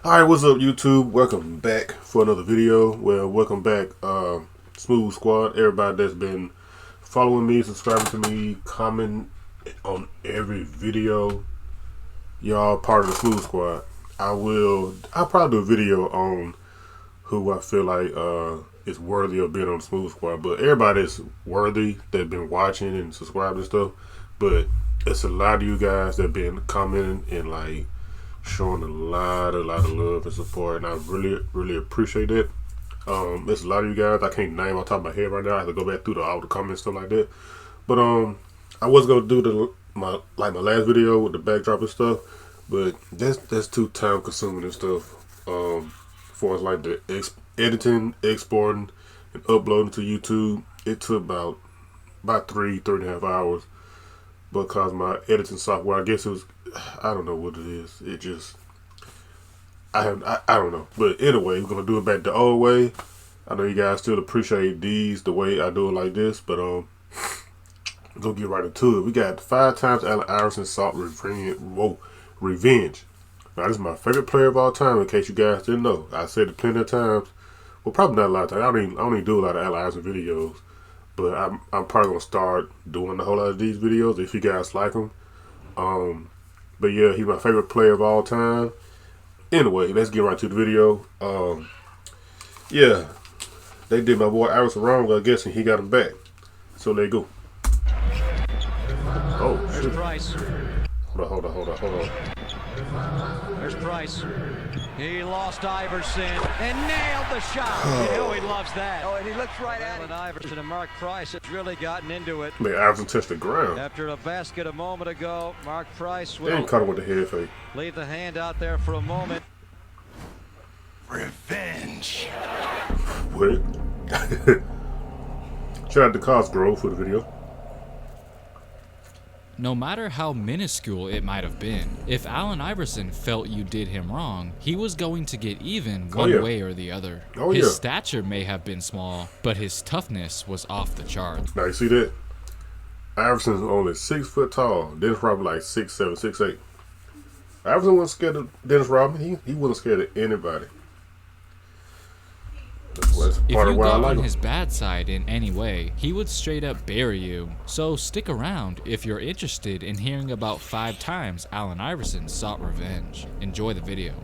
Alright, what's up YouTube? Welcome back for another video. Well, welcome back Smooth Squad. Everybody that's been following me, subscribing to me, commenting on every video. Y'all part of the Smooth Squad. I'll probably do a video on who I feel like is worthy of being on the Smooth Squad. But everybody that's worthy that been watching and subscribing and stuff. But it's a lot of you guys that been commenting and like showing a lot of love and support, and I really appreciate that. There's a lot of you guys I can't name on top of my head right now. I have to go back through all the comments, stuff like that. But I was gonna do my last video with the backdrop and stuff, but that's too time consuming and stuff. For us like the editing, exporting, and uploading to YouTube, it took about 3.5 hours because my editing software, I guess it was, I don't know what it is. It just, I don't know. But anyway, we're gonna do it back the old way. I know you guys still appreciate these the way I do it like this, but we're gonna get right into it. We got 5 times Allen Iverson sought revenge. Now this is my favorite player of all time. In case you guys didn't know, I said it plenty of times. Well, probably not a lot of times. I don't even do a lot of Allen Iverson videos, but I'm probably gonna start doing a whole lot of these videos if you guys like them. But yeah, he's my favorite player of all time. Anyway, let's get right to the video. Yeah, they did my boy Iverson wrong, I guess, and he got him back. So there you go. Oh, shit. Price. Hold on. There's Price. He lost Iverson and nailed the shot. You know he loves that. Oh, and he looks right at him. Iverson and Mark Price have really gotten into it. Man, Iverson touched the ground. After a basket a moment ago, Mark Price will They caught him with the head fake. leave the hand out there for a moment. Revenge. What? Shout out to Cosgrove for the video. No matter how minuscule it might have been, if Allen Iverson felt you did him wrong, he was going to get even one way or the other. His stature may have been small, but his toughness was off the chart. Now you see that? Iverson's only 6 foot tall. Dennis Rodman like 6'7", 6'8". Iverson wasn't scared of Dennis Rodman. He wasn't scared of anybody. That's if part you of why I got like on him. his bad side in any way, he would straight up bury you. So stick around if you're interested in hearing about 5 times Allen Iverson sought revenge. Enjoy the video.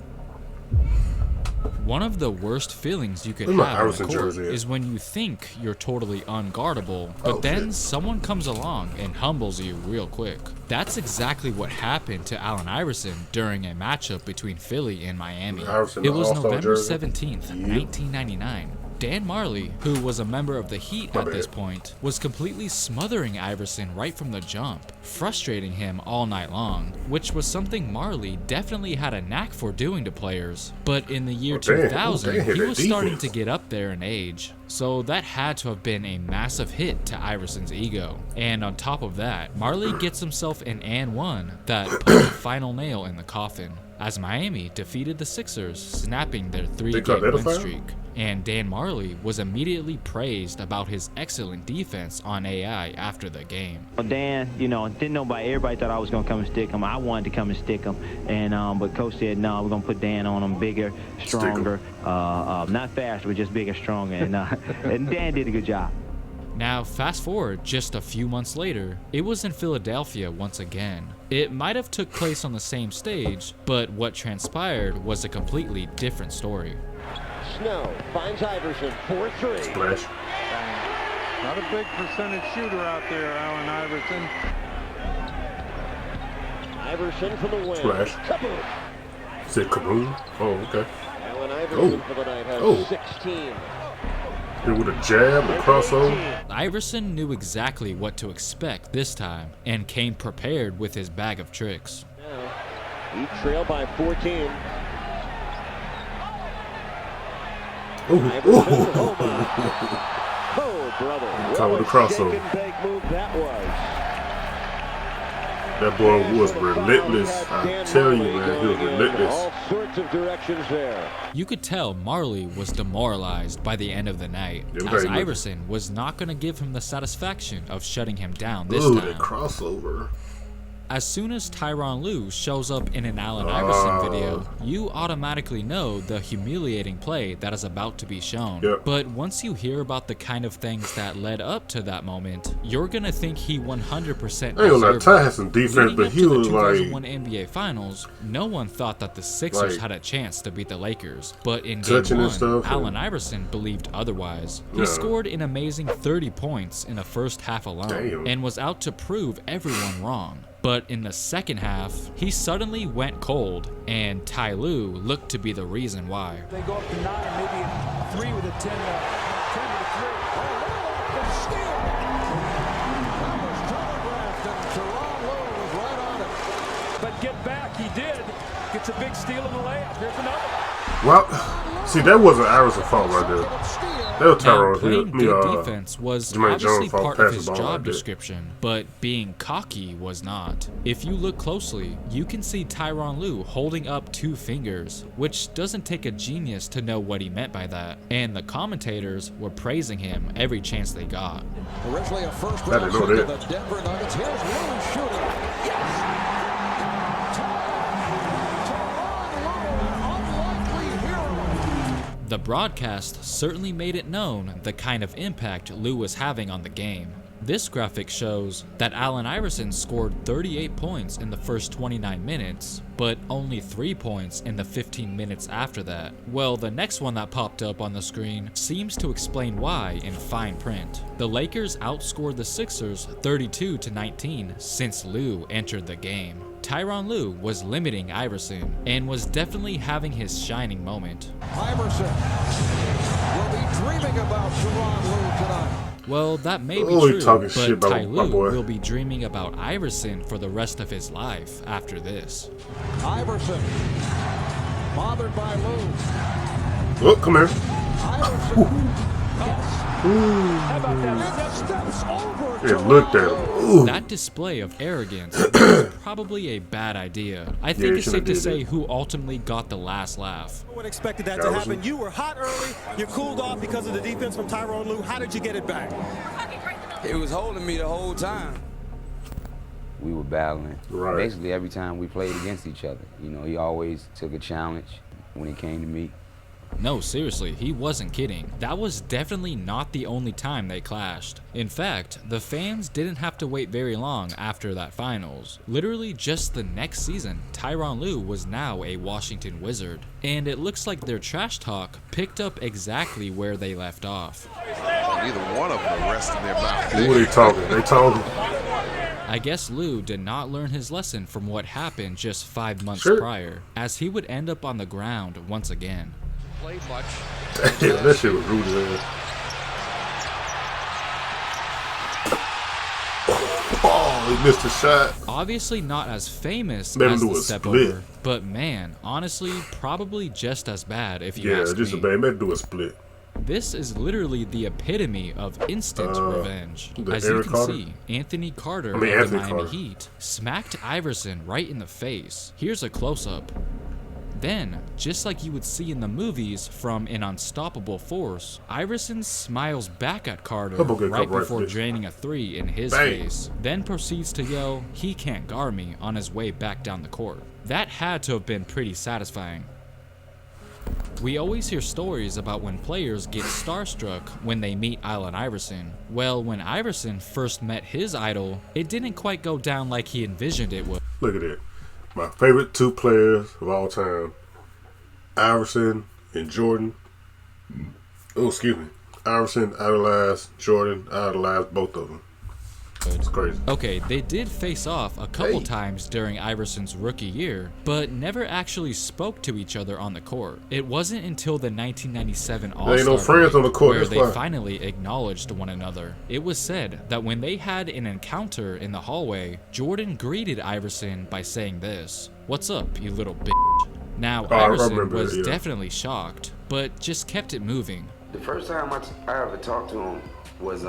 One of the worst feelings you could have on the court is when you think you're totally unguardable, but then someone comes along and humbles you real quick. That's exactly what happened to Allen Iverson during a matchup between Philly and Miami. It was November 17th, 1999. Dan Marley, who was a member of the Heat at this point, was completely smothering Iverson right from the jump, frustrating him all night long, which was something Marley definitely had a knack for doing to players. But in the year 2000, he was starting to get up there in age, so that had to have been a massive hit to Iverson's ego. And on top of that, Marley gets himself an and one that put the final nail in the coffin, as Miami defeated the Sixers, snapping their 3-game win streak. And Dan Marley was immediately praised about his excellent defense on AI after the game. Well, Dan, didn't nobody, everybody thought I was gonna come and stick him. I wanted to come and stick him, and but coach said no, we're gonna put Dan on him, bigger, stronger, not faster, but just bigger, stronger, and Dan did a good job. Now, fast forward just a few months later, it was in Philadelphia once again. It might have took place on the same stage, but what transpired was a completely different story. Snow finds Iverson, 4-3. Splash. Not a big percentage shooter out there, Allen Iverson. Iverson for the win. Splash. Kaboom. Said kaboom. Oh, okay. Allen Iverson for the night has 16. Hit with a jab, a crossover. Iverson knew exactly what to expect this time and came prepared with his bag of tricks. Now, he trailed by 14. Iverson, oh, brother. Caught with a crossover. Shake and bake move that was. That boy was relentless. I tell you, man, he was relentless. All sorts of directions there. You could tell Marley was demoralized by the end of the night, as Iverson was not going to give him the satisfaction of shutting him down this time. That crossover. As soon as Tyronn Lue shows up in an Allen Iverson video, you automatically know the humiliating play that is about to be shown. But once you hear about the kind of things that led up to that moment, you're gonna think he 100% deserved it. Ty had some defense, but he was like... In the 2001 NBA Finals, no one thought that the Sixers had a chance to beat the Lakers. But in Game 1, Allen Iverson believed otherwise. He scored an amazing 30 points in the first half alone, and was out to prove everyone wrong. But in the second half, he suddenly went cold, and Ty Lue looked to be the reason why. They go up to 9, maybe 3 with a 10 to 3. Oh, the steal! That was telegraphed, and Tyronn Lue was right on it. But get back, he did. Gets a big steal in the layup. Here's another. Well, see, that wasn't Iverson's fault right there. That was Tyronn. Playing good defense was obviously part of his job description, but being cocky was not. If you look closely, you can see Tyronn Lue holding up 2 fingers, which doesn't take a genius to know what he meant by that. And the commentators were praising him every chance they got. Originally a first round pick of the Denver Nuggets. Here's Lue shooting. Yes! The broadcast certainly made it known the kind of impact Lue was having on the game. This graphic shows that Allen Iverson scored 38 points in the first 29 minutes, but only 3 points in the 15 minutes after that. Well, the next one that popped up on the screen seems to explain why in fine print. The Lakers outscored the Sixers 32-19 since Lue entered the game. Tyronn Lue was limiting Iverson and was definitely having his shining moment. Iverson will be dreaming about Tyronn Lue tonight. Well, that may be true, but Ty Lue will be dreaming about Iverson for the rest of his life after this. Iverson, bothered by Lue. Oh, come here. Iverson. How about that? Steps over. Yeah, looked at him. That display of arrogance was probably a bad idea. I think it's safe to say who ultimately got the last laugh. No one expected that to happen. You were hot early. You cooled off because of the defense from Tyronn Lue. How did you get it back? It was holding me the whole time. We were battling. Basically every time we played against each other. You know, he always took a challenge when it came to me. No, seriously, he wasn't kidding. That was definitely not the only time they clashed. In fact, the fans didn't have to wait very long after that finals. Literally just the next season, Tyronn Lue was now a Washington Wizard. And it looks like their trash talk picked up exactly where they left off. Neither one of them are resting their mouth. What are they talking? They talking. I guess Lue did not learn his lesson from what happened just 5 months prior, as he would end up on the ground once again. Much. That shit was rude as hell. Oh, he missed a shot. Obviously not as famous as the step over, but man, honestly, probably just as bad if you ask me. Yeah, just a bad. Maybe do a split. This is literally the epitome of instant revenge. As you can see, Anthony Carter of the Miami Heat smacked Iverson right in the face. Here's a close-up. Then, just like you would see in the movies from An Unstoppable Force, Iverson smiles back at Carter right before draining a 3 in his face, then proceeds to yell, "He can't guard me," on his way back down the court. That had to have been pretty satisfying. We always hear stories about when players get starstruck when they meet Allen Iverson. Well, when Iverson first met his idol, it didn't quite go down like he envisioned it would. Look at it. My favorite 2 players of all time, Iverson and Jordan. Oh, excuse me. Iverson idolized Jordan, idolized both of them. It's crazy. Okay, they did face off a couple times during Iverson's rookie year, but never actually spoke to each other on the court. It wasn't until the 1997 All-Star break on the court, where they finally acknowledged one another. It was said that when they had an encounter in the hallway, Jordan greeted Iverson by saying this, "What's up, you little bitch?" Now, Iverson was definitely shocked, but just kept it moving. The first time I ever talked to him was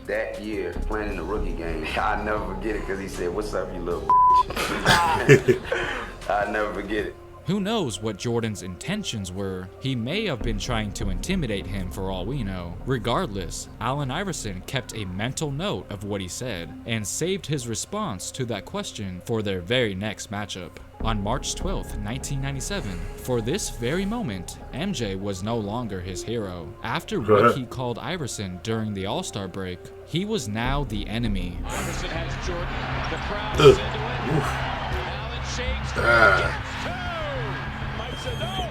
that year playing in the rookie game. I'll never forget it because he said, "What's up, you little bitch?" I'll never forget it. Who knows what Jordan's intentions were? He may have been trying to intimidate him for all we know. Regardless, Allen Iverson kept a mental note of what he said and saved his response to that question for their very next matchup. On March 12th, 1997, for this very moment, MJ was no longer his hero. After what he called Iverson during the All-Star break, he was now the enemy. Iverson has Jordan. The crowd is into it. Allen shakes. Mike said no.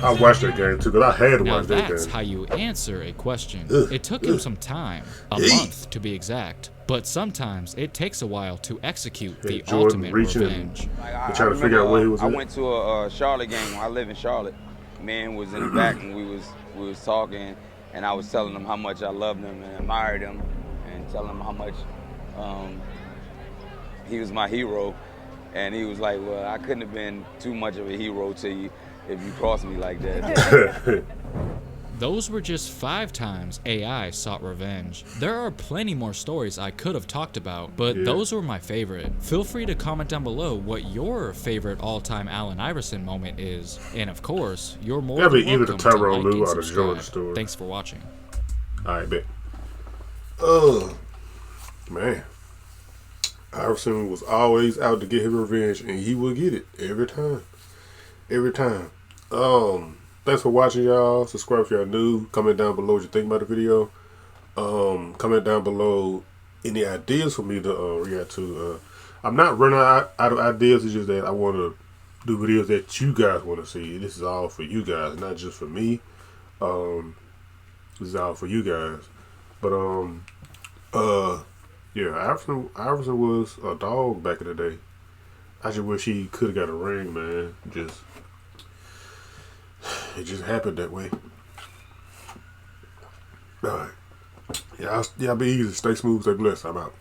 I watched that game too, because I had to now watch that game. that's how you answer a question. It took him some time, a month to be exact. But sometimes it takes a while to execute the ultimate revenge. I trying to figure out where he was. I went to a Charlotte game. I live in Charlotte. Man was in the back and we was talking, and I was telling him how much I loved him and admired him, and telling him how much he was my hero. And he was like, "Well, I couldn't have been too much of a hero to you if you crossed me like that." Those were just 5 times AI sought revenge. There are plenty more stories I could have talked about, but those were my favorite. Feel free to comment down below what your favorite all-time Allen Iverson moment is. And of course, you're more than welcome to like and subscribe. Thanks for watching. Alright, bet. Man. Iverson was always out to get his revenge, and he would get it every time. Every time. Thanks for watching, y'all. Subscribe if y'all new. Comment down below what you think about the video. Comment down below any ideas for me to react to. I'm not running out of ideas. It's just that I want to do videos that you guys want to see. This is all for you guys, not just for me. This is all for you guys. But yeah, Iverson was a dog back in the day. I just wish he could have got a ring, man. It just happened that way. Alright. Y'all be easy. Stay smooth. Stay blessed. I'm out.